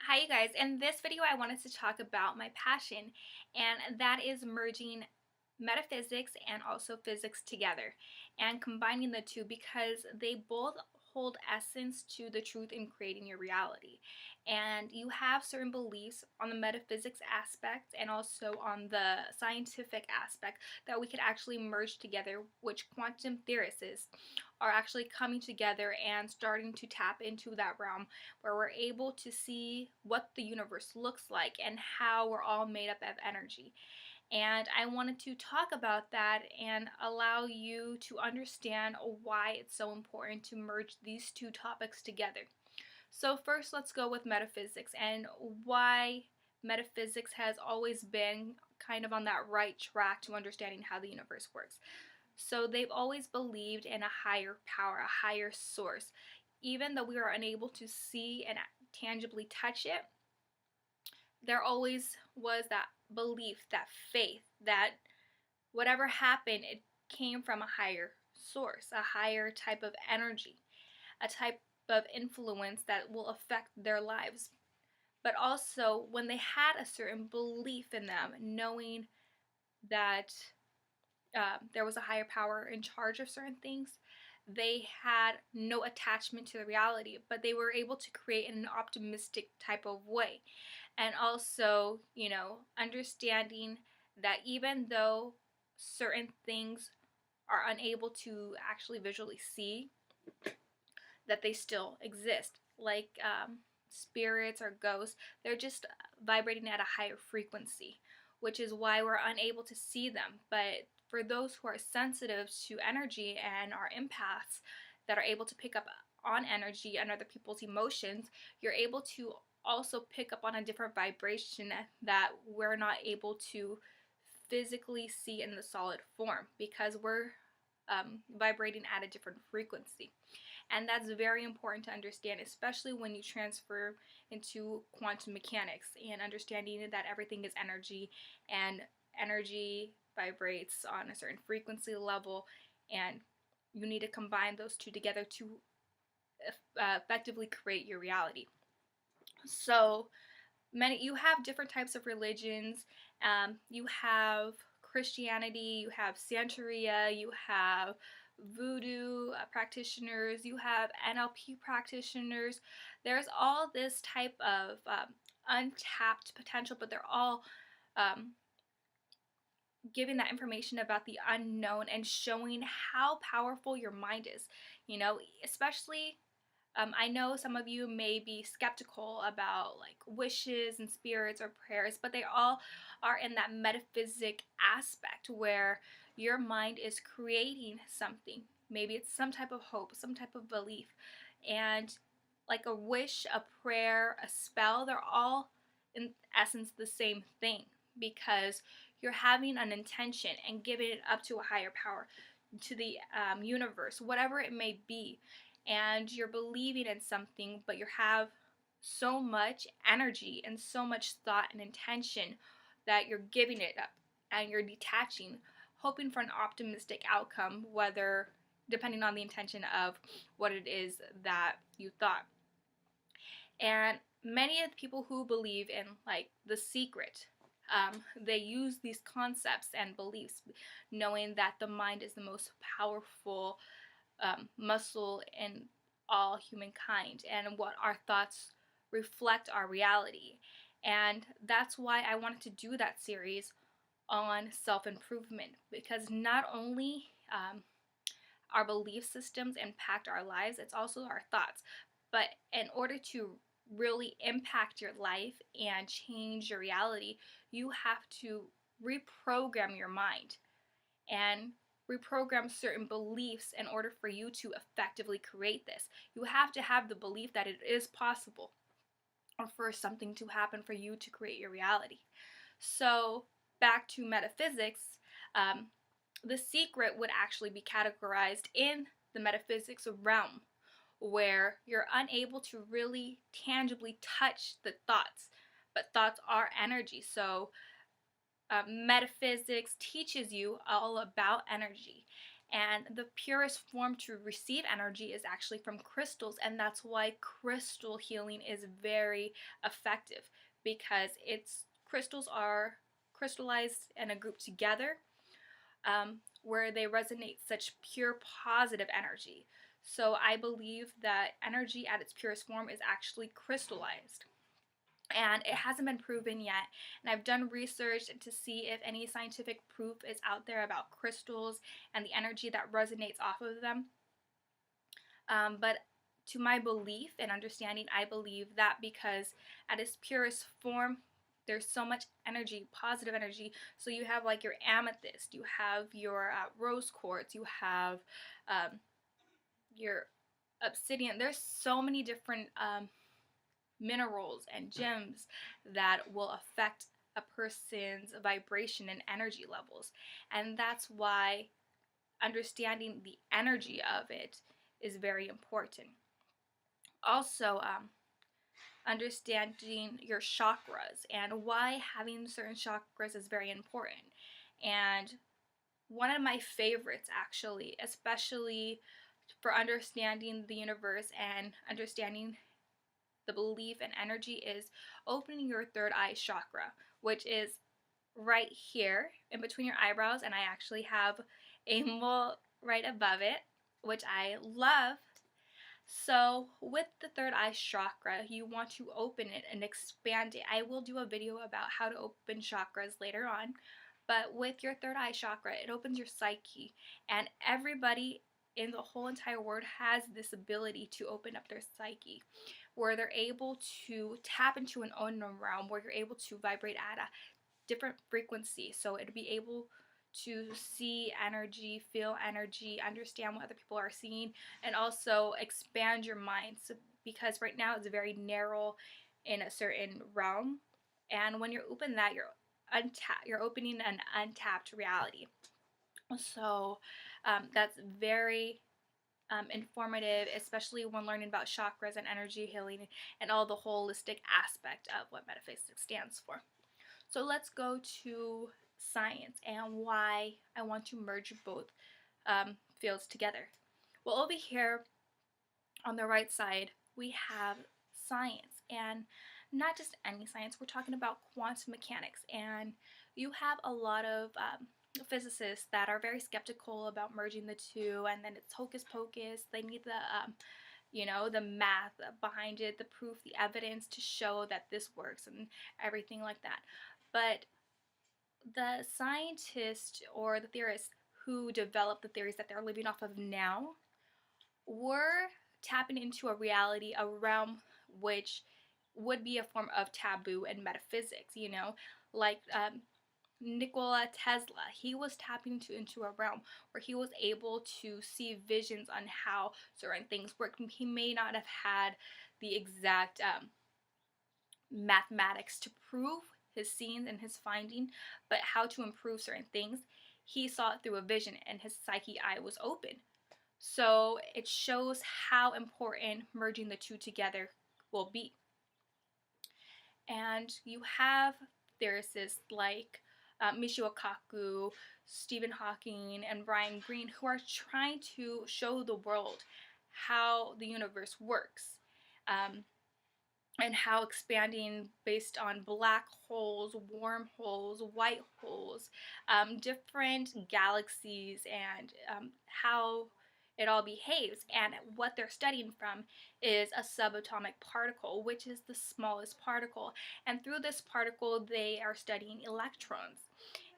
Hi you guys, in this video I wanted to talk about my passion, and that is merging metaphysics and also physics together and combining the two because they both hold essence to the truth in creating your reality. And you have certain beliefs on the metaphysics aspect and also on the scientific aspect that we could actually merge together, which quantum theorists are actually coming together and starting to tap into that realm where we're able to see what the universe looks like and how we're all made up of energy. And I wanted to talk about that and allow you to understand why it's so important to merge these two topics together. So first, let's go with metaphysics and why metaphysics has always been kind of on that right track to understanding how the universe works. So they've always believed in a higher power, a higher source. Even though we are unable to see and tangibly touch it, there always was that belief, that faith, that whatever happened, it came from a higher source, a higher type of energy, a type of influence that will affect their lives. But also, when they had a certain belief in them, knowing that there was a higher power in charge of certain things, they had no attachment to the reality, but they were able to create in an optimistic type of way. And also, understanding that even though certain things are unable to actually visually see, that they still exist. Like spirits or ghosts, they're just vibrating at a higher frequency, which is why we're unable to see them. But for those who are sensitive to energy and are empaths that are able to pick up on energy and other people's emotions, you're able to also pick up on a different vibration that we're not able to physically see in the solid form because we're vibrating at a different frequency. And that's very important to understand, especially when you transfer into quantum mechanics and understanding that everything is energy and energy vibrates on a certain frequency level, and you need to combine those two together to effectively create your reality. So you have different types of religions. You have Christianity, you have Santeria, you have voodoo practitioners, you have NLP practitioners. There's all this type of untapped potential, but they're all giving that information about the unknown and showing how powerful your mind is. Especially I know some of you may be skeptical about like wishes and spirits or prayers, but they all are in that metaphysic aspect where your mind is creating something. Maybe it's some type of hope, some type of belief. And like a wish, a prayer, a spell, they're all in essence the same thing because you're having an intention and giving it up to a higher power, to the universe, whatever it may be, and you're believing in something, but you have so much energy and so much thought and intention that you're giving it up and you're detaching, hoping for an optimistic outcome, whether depending on the intention of what it is that you thought. And many of the people who believe in like The Secret, they use these concepts and beliefs, knowing that the mind is the most powerful muscle in all humankind, and what our thoughts reflect our reality. And that's why I wanted to do that series on self-improvement, because not only our belief systems impact our lives, it's also our thoughts. But in order to really impact your life and change your reality, you have to reprogram your mind and reprogram certain beliefs in order for you to effectively create this. You have to have the belief that it is possible or for something to happen for you to create your reality. So back to metaphysics, The Secret would actually be categorized in the metaphysics realm, where you're unable to really tangibly touch the thoughts, but thoughts are energy. So metaphysics teaches you all about energy And the purest form to receive energy is actually from crystals, and that's why crystal healing is very effective, because crystals are crystallized in a group together, where they resonate such pure positive energy. So I believe that energy at its purest form is actually crystallized. And it hasn't been proven yet. And I've done research to see if any scientific proof is out there about crystals and the energy that resonates off of them. But to my belief and understanding, I believe that because at its purest form, there's so much energy, positive energy. So you have like your amethyst, you have your rose quartz, you have your obsidian. There's so many different minerals and gems that will affect a person's vibration and energy levels. And that's why understanding the energy of it is very important. Also, understanding your chakras and why having certain chakras is very important. And one of my favorites, actually, especially for understanding the universe and understanding the belief and energy, is opening your third eye chakra, which is right here in between your eyebrows, and I actually have a mole right above it, which I love. So with the third eye chakra, you want to open it and expand it. I will do a video about how to open chakras later on, but with your third eye chakra, it opens your psyche, and everybody in the whole entire world has this ability to open up their psyche, where they're able to tap into an unknown realm, where you're able to vibrate at a different frequency. So it'd be able to see energy, feel energy, understand what other people are seeing, and also expand your mind. So, because right now it's very narrow in a certain realm, and when you're open that, you're opening an untapped reality. So that's very informative, especially when learning about chakras and energy healing and all the holistic aspect of what metaphysics stands for. So let's go to science and why I want to merge both fields together. Well, over here on the right side, we have science, and not just any science. We're talking about quantum mechanics, and you have a lot of physicists that are very skeptical about merging the two, and then it's hocus pocus. They need the math behind it, the proof, the evidence to show that this works and everything like that. But the scientists or the theorists who developed the theories that they're living off of now were tapping into a reality, a realm which would be a form of taboo and metaphysics, like Nikola Tesla. He was tapping into a realm where he was able to see visions on how certain things work. He may not have had the exact mathematics to prove his scenes and his finding, but how to improve certain things. He saw it through a vision, and his psyche eye was open. So it shows how important merging the two together will be. And you have theorists like Michio Kaku, Stephen Hawking, and Brian Greene, who are trying to show the world how the universe works, and how expanding based on black holes, wormholes, white holes, different galaxies, and how it all behaves. And what they're studying from is a subatomic particle, which is the smallest particle. And through this particle, they are studying electrons.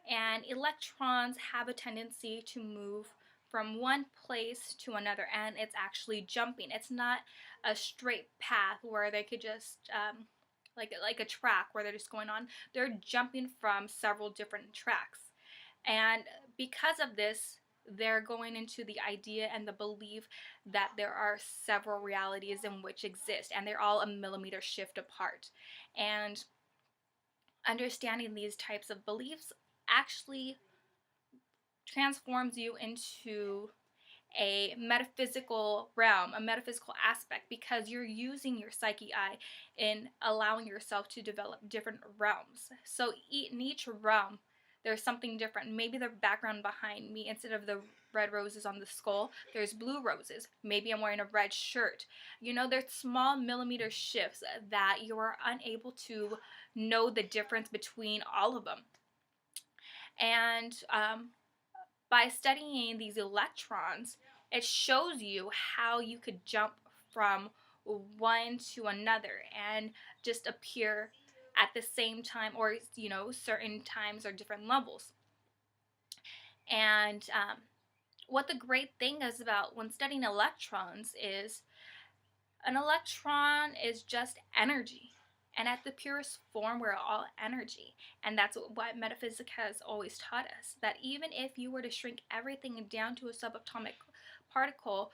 And electrons have a tendency to move from one place to another, and it's actually jumping. It's not a straight path where they could just like a track where they're just going on. They're jumping from several different tracks, and because of this, they're going into the idea and the belief that there are several realities in which exist, and they're all a millimeter shift apart. And understanding these types of beliefs actually transforms you into a metaphysical realm, a metaphysical aspect, because you're using your psyche eye in allowing yourself to develop different realms. So in each realm, there's something different. Maybe the background behind me, instead of the red roses on the skull, there's blue roses. Maybe I'm wearing a red shirt. You know, there's small millimeter shifts that you are unable to know the difference between all of them. And by studying these electrons, it shows you how you could jump from one to another and just appear at the same time, or you know, certain times or different levels. And what the great thing is about when studying electrons is an electron is just energy. And at the purest form, we're all energy. And that's what metaphysics has always taught us, that even if you were to shrink everything down to a subatomic particle,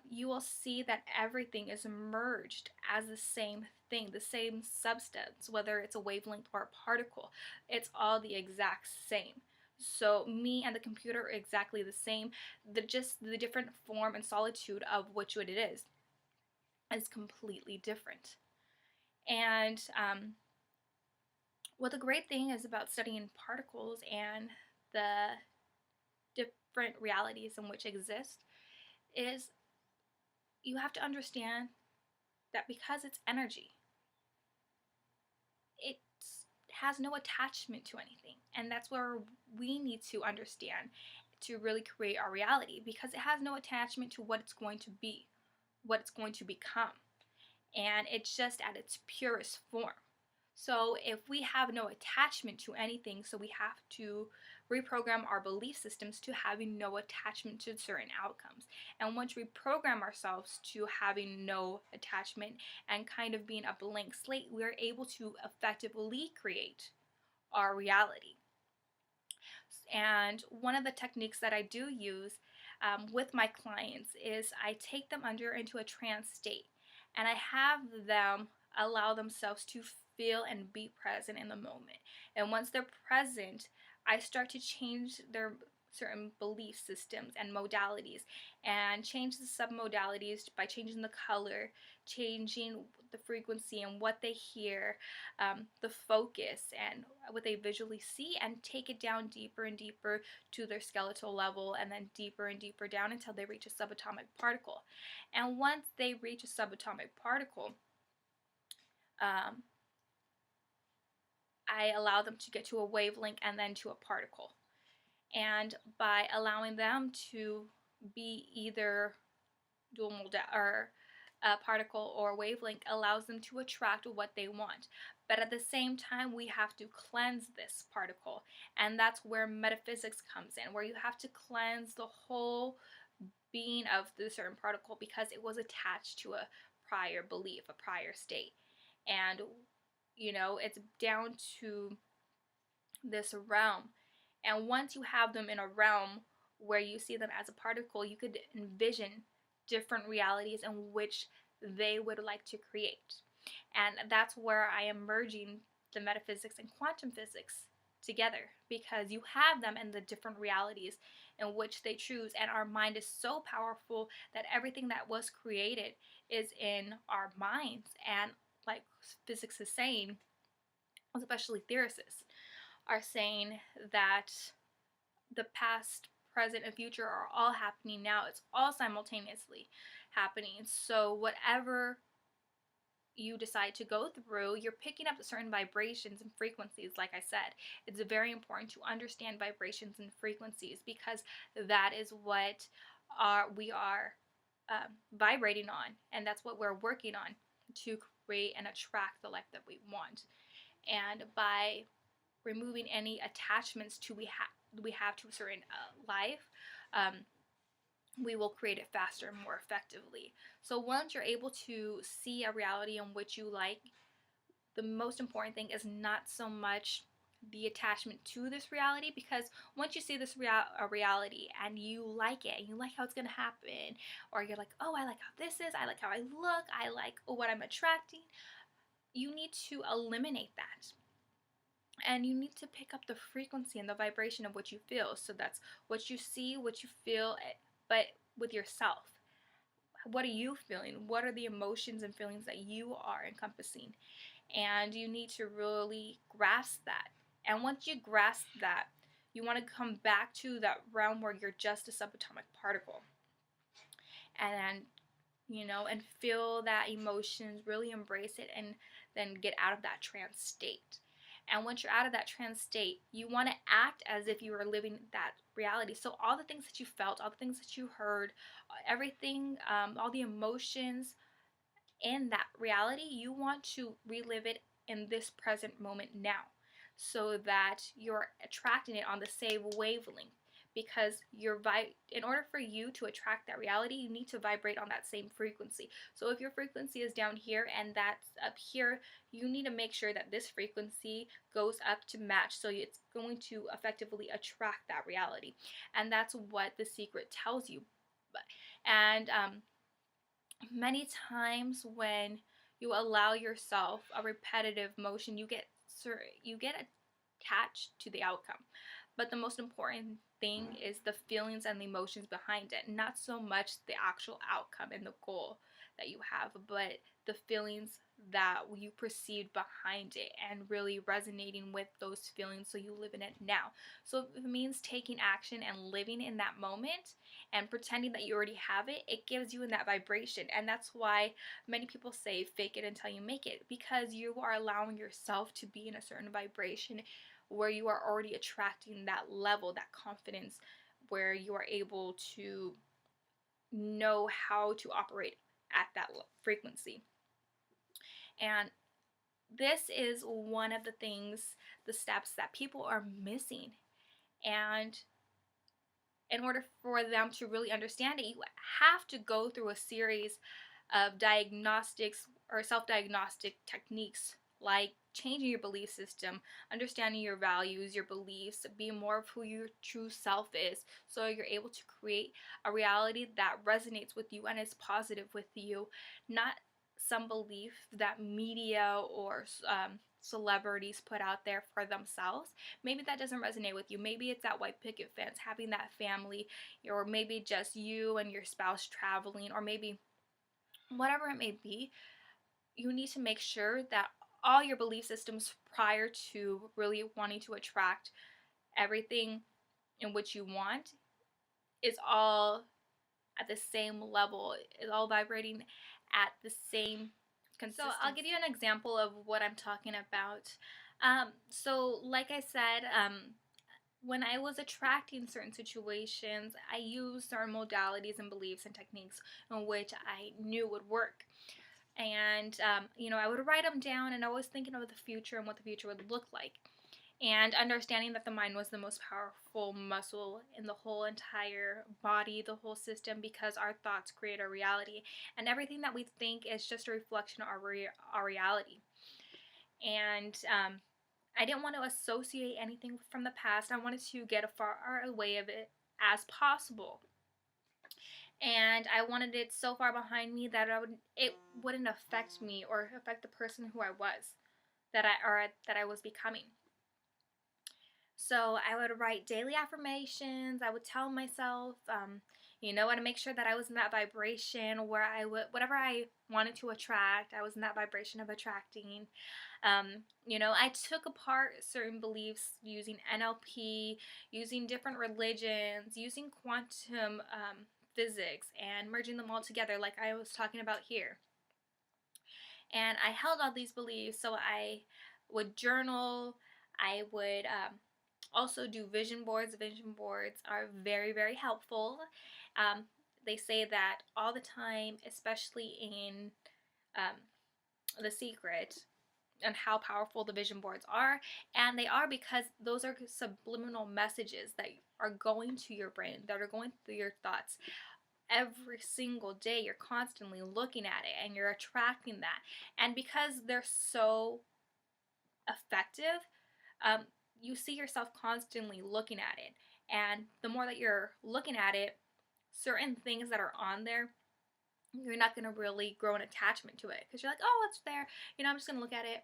you will see that everything is merged as the same thing, the same substance, whether it's a wavelength or a particle. It's all the exact same. So me and the computer are exactly the same. Just the different form and solitude of which what it is completely different. And what the great thing is about studying particles and the different realities in which exist is you have to understand that because it's energy, it has no attachment to anything. And that's where we need to understand to really create our reality, because it has no attachment to what it's going to be, what it's going to become. And it's just at its purest form. So if we have no attachment to anything, so we have to reprogram our belief systems to having no attachment to certain outcomes. And once we program ourselves to having no attachment and kind of being a blank slate, we're able to effectively create our reality. And one of the techniques that I do use with my clients is I take them into a trance state, and I have them allow themselves to feel and be present in the moment. And once they're present, I start to change their certain belief systems and modalities, and change the submodalities by changing the color, changing the frequency and what they hear, the focus and what they visually see, and take it down deeper and deeper to their skeletal level, and then deeper and deeper down until they reach a subatomic particle. And once they reach a subatomic particle, I allow them to get to a wavelength and then to a particle. And by allowing them to be either dual modal or a particle or wavelength, allows them to attract what they want. But at the same time, we have to cleanse this particle, and that's where metaphysics comes in, where you have to cleanse the whole being of the certain particle because it was attached to a prior belief, a prior state. And you know, it's down to this realm. And once you have them in a realm where you see them as a particle, you could envision different realities in which they would like to create. And that's where I am merging the metaphysics and quantum physics together, because you have them in the different realities in which they choose. And our mind is so powerful that everything that was created is in our minds. And like physics is saying, especially theorists are saying that the past, present, and future are all happening now. It's all simultaneously happening. So whatever you decide to go through, you're picking up certain vibrations and frequencies. Like I said, it's very important to understand vibrations and frequencies, because that is what we are vibrating on, and that's what we're working on to create and attract the life that we want. And by removing any attachments to we have to a certain life, we will create it faster and more effectively. So once you're able to see a reality in which you like, the most important thing is not so much the attachment to this reality, because once you see this reality and you like it and you like how it's going to happen, or you're like, oh, I like how this is, I like how I look, I like what I'm attracting, you need to eliminate that. And you need to pick up the frequency and the vibration of what you feel. So that's what you see, what you feel, but with yourself. What are you feeling? What are the emotions and feelings that you are encompassing? And you need to really grasp that. And once you grasp that, You want to come back to that realm where you're just a subatomic particle. And then, and feel that emotions, really embrace it, and then get out of that trance state. And once you're out of that trance state, you want to act as if you were living that reality. So all the things that you felt, all the things that you heard, everything, all the emotions in that reality, you want to relive it in this present moment now, so that you're attracting it on the same wavelength. Because in order for you to attract that reality, you need to vibrate on that same frequency. So if your frequency is down here and that's up here, you need to make sure that this frequency goes up to match, so it's going to effectively attract that reality. And that's what the secret tells you. And many times when you allow yourself a repetitive motion, you get attached to the outcome. But the most important thing is the feelings and the emotions behind it, not so much the actual outcome and the goal that you have, but the feelings that you perceived behind it, and really resonating with those feelings so you live in it now. So if it means taking action and living in that moment and pretending that you already have it, it gives you in that vibration. And that's why many people say fake it until you make it, because you are allowing yourself to be in a certain vibration where you are already attracting that level, that confidence, where you are able to know how to operate at that frequency. And this is one of the things, the steps that people are missing. And in order for them to really understand it, you have to go through a series of diagnostics or self-diagnostic techniques, like changing your belief system, understanding your values, your beliefs, being more of who your true self is, so you're able to create a reality that resonates with you and is positive with you, not some belief that media or celebrities put out there for themselves. Maybe that doesn't resonate with you. Maybe it's that white picket fence, having that family, or maybe just you and your spouse traveling, or maybe whatever it may be. You need to make sure that all your belief systems prior to really wanting to attract everything in which you want is all at the same level, is all vibrating at the same consistency. So I'll give you an example of what I'm talking about. So like I said, when I was attracting certain situations, I used certain modalities and beliefs and techniques in which I knew would work. And, I would write them down, and I was thinking of the future and what the future would look like. And understanding that the mind was the most powerful muscle in the whole entire body, the whole system, because our thoughts create our reality. And everything that we think is just a reflection of our reality. And I didn't want to associate anything from the past. I wanted to get as far away of it as possible. And I wanted it so far behind me that it wouldn't affect me or affect the person who I was, that I was becoming. So I would write daily affirmations. I would tell myself, to make sure that I was in that vibration where whatever I wanted to attract, I was in that vibration of attracting. I took apart certain beliefs using NLP, using different religions, using quantum physics, and merging them all together like I was talking about here. And I held all these beliefs, so I would journal. I would also do vision boards. Vision boards are very, very helpful. They say that all the time, especially in The Secret, and how powerful the vision boards are. And they are because those are subliminal messages that are going to your brain, that are going through your thoughts. Every single day you're constantly looking at it and you're attracting that. And because they're so effective, you see yourself constantly looking at it. And the more that you're looking at it, certain things that are on there, you're not going to really grow an attachment to it, because you're like, oh, it's there, I'm just going to look at it,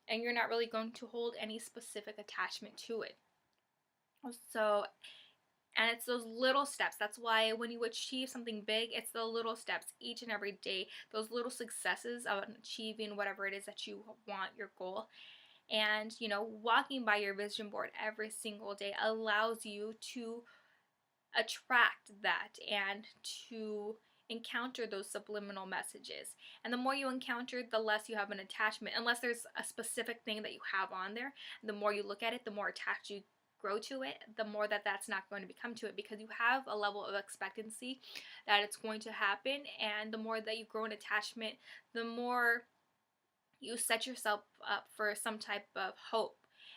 and you're not really going to hold any specific attachment to it. So, and it's those little steps. That's why when you achieve something big, it's the little steps each and every day, those little successes of achieving whatever it is that you want, your goal. And, you know, walking by your vision board every single day allows you to attract that and to encounter those subliminal messages. And the more you encounter, the less you have an attachment, unless there's a specific thing that you have on there. The more you look at it, the more attached you grow to it, the more that that's not going to become to it, because you have a level of expectancy that it's going to happen. And the more that you grow an attachment, the more you set yourself up for some type of hope.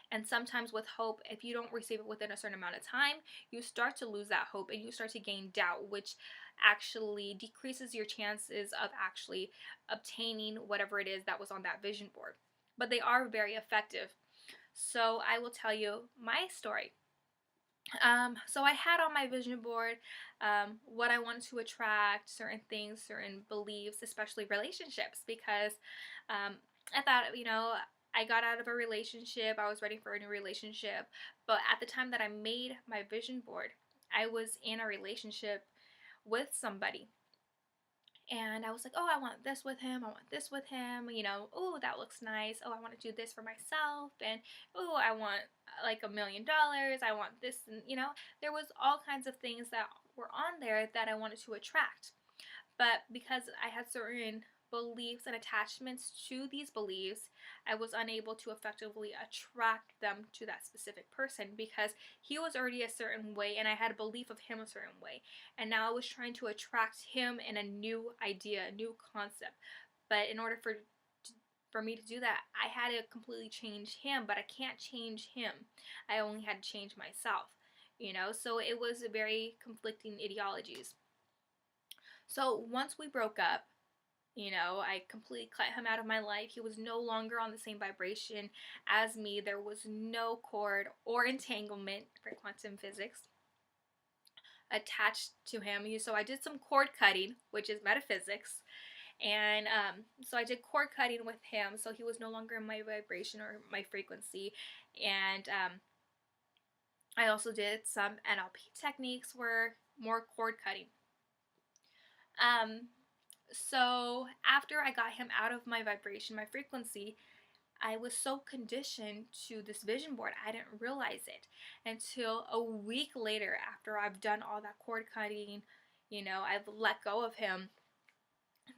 And sometimes with hope, if you don't receive it within a certain amount of time, you start to lose that hope and you start to gain doubt, which actually decreases your chances of actually obtaining whatever it is that was on that vision board. But they are very effective. So I will tell you my story. So I had on my vision board what I wanted to attract, certain things, certain beliefs, especially relationships, because I thought, you know, I got out of a relationship, I was ready for a new relationship, but at the time that I made my vision board, I was in a relationship with somebody. And I was like, oh, I want this with him. I want this with him. You know, oh, that looks nice. Oh, I want to do this for myself. And oh, I want like $1,000,000. I want this. And, you know, there was all kinds of things that were on there that I wanted to attract. But because I had certain beliefs and attachments to these beliefs, I was unable to effectively attract them to that specific person because he was already a certain way and I had a belief of him a certain way. And now I was trying to attract him in a new idea, a new concept. But in order for me to do that, I had to completely change him, but I can't change him. I only had to change myself, you know? So it was very conflicting ideologies. So once we broke up, you know, I completely cut him out of my life. He was no longer on the same vibration as me. There was no cord or entanglement for quantum physics attached to him. So I did some cord cutting, which is metaphysics. And so I did cord cutting with him. So he was no longer in my vibration or my frequency. And I also did some NLP techniques where more cord cutting. So after I got him out of my vibration, my frequency, I was so conditioned to this vision board, I didn't realize it until a week later after I've done all that cord cutting, you know, I've let go of him,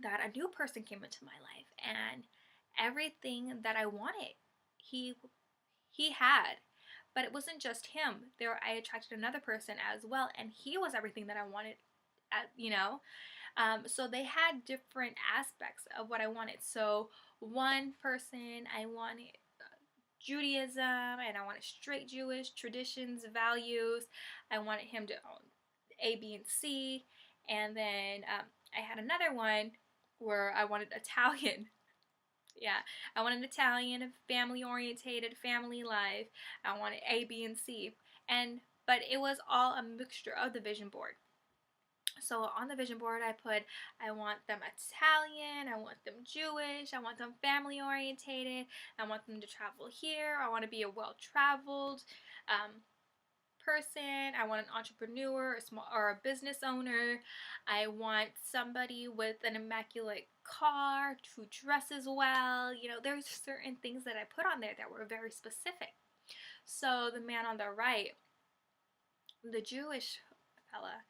that a new person came into my life and everything that I wanted, he had. But it wasn't just him. I attracted another person as well, and he was everything that I wanted, you know. So they had different aspects of what I wanted. So one person, I wanted Judaism, and I wanted straight Jewish traditions, values. I wanted him to own A, B, and C. And then I had another one where I wanted Italian. Yeah, I wanted Italian, family orientated, family life. I wanted A, B, and C. But it was all a mixture of the vision board. So on the vision board, I put, I want them Italian, I want them Jewish, I want them family orientated, I want them to travel here, I want to be a well-traveled person, I want an entrepreneur, or a business owner, I want somebody with an immaculate car, who dresses well. You know, there's certain things that I put on there that were very specific. So the man on the right, the Jewish fella,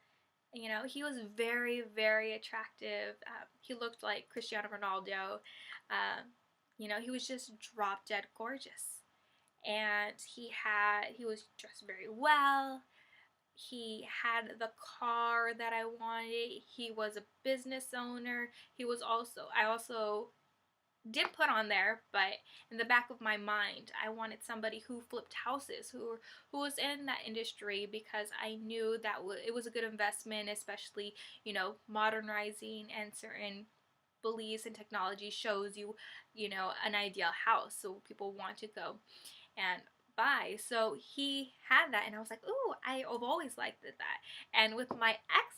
you know, he was very, very attractive. He looked like Cristiano Ronaldo. You know, he was just drop dead gorgeous. And he was dressed very well. He had the car that I wanted. He was a business owner. I also did put on there, but in the back of my mind, I wanted somebody who flipped houses, who was in that industry, because I knew that it was a good investment, especially, you know, modernizing and certain beliefs and technology shows you, you know, an ideal house, so people want to go and buy. So he had that, and I was like, ooh, I've always liked that. And with my ex,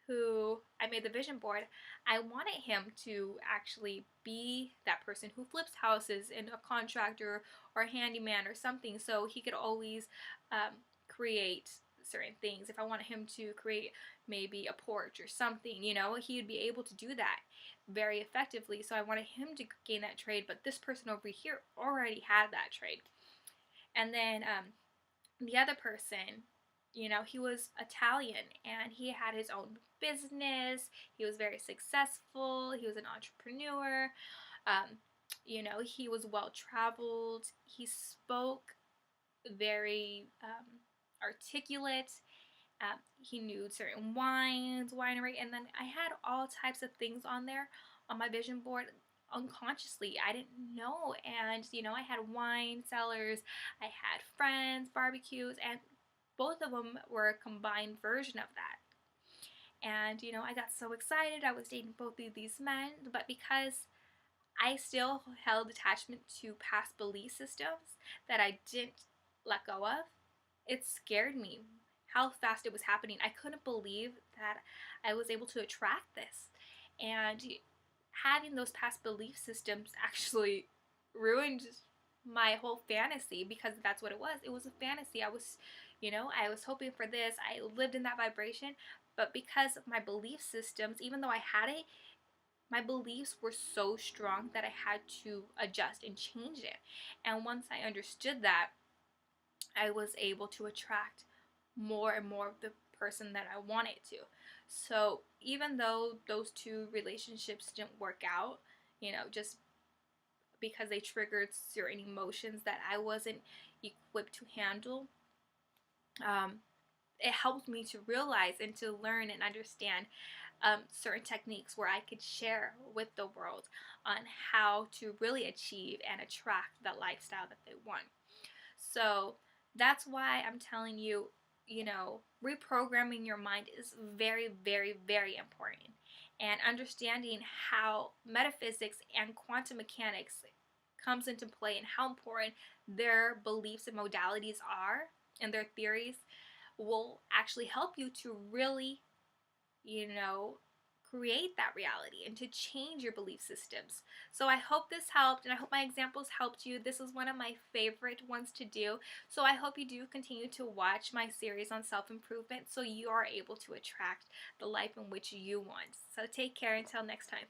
who I made the vision board, I wanted him to actually be that person who flips houses, and a contractor or a handyman or something, so he could always create certain things. If I wanted him to create maybe a porch or something, you know, he would be able to do that. very effectively, so I wanted him to gain that trait, but this person over here already had that trait. And then the other person, he was Italian and he had his own business. He was very successful. He was an entrepreneur. He was well traveled. He spoke very articulate. He knew certain wines, winery, and then I had all types of things on there on my vision board unconsciously. I didn't know, and I had wine cellars, I had friends, barbecues, and both of them were a combined version of that. And I got so excited. I was dating both of these men, but because I still held attachment to past belief systems that I didn't let go of, it scared me how fast it was happening. I couldn't believe that I was able to attract this. And having those past belief systems actually ruined my whole fantasy, because that's what it was. It was a fantasy. I was hoping for this. I lived in that vibration. But because of my belief systems, even though I had it, my beliefs were so strong that I had to adjust and change it. And once I understood that, I was able to attract more and more of the person that I wanted to. So even though those two relationships didn't work out, just because they triggered certain emotions that I wasn't equipped to handle, it helped me to realize and to learn and understand certain techniques where I could share with the world on how to really achieve and attract the lifestyle that they want. So that's why I'm telling you, reprogramming your mind is very, very, very important. And understanding how metaphysics and quantum mechanics comes into play and how important their beliefs and modalities are and their theories will actually help you to really, create that reality and to change your belief systems. So I hope this helped, and I hope my examples helped you. This is one of my favorite ones to do. So I hope you do continue to watch my series on self-improvement so you are able to attract the life in which you want. So take care until next time.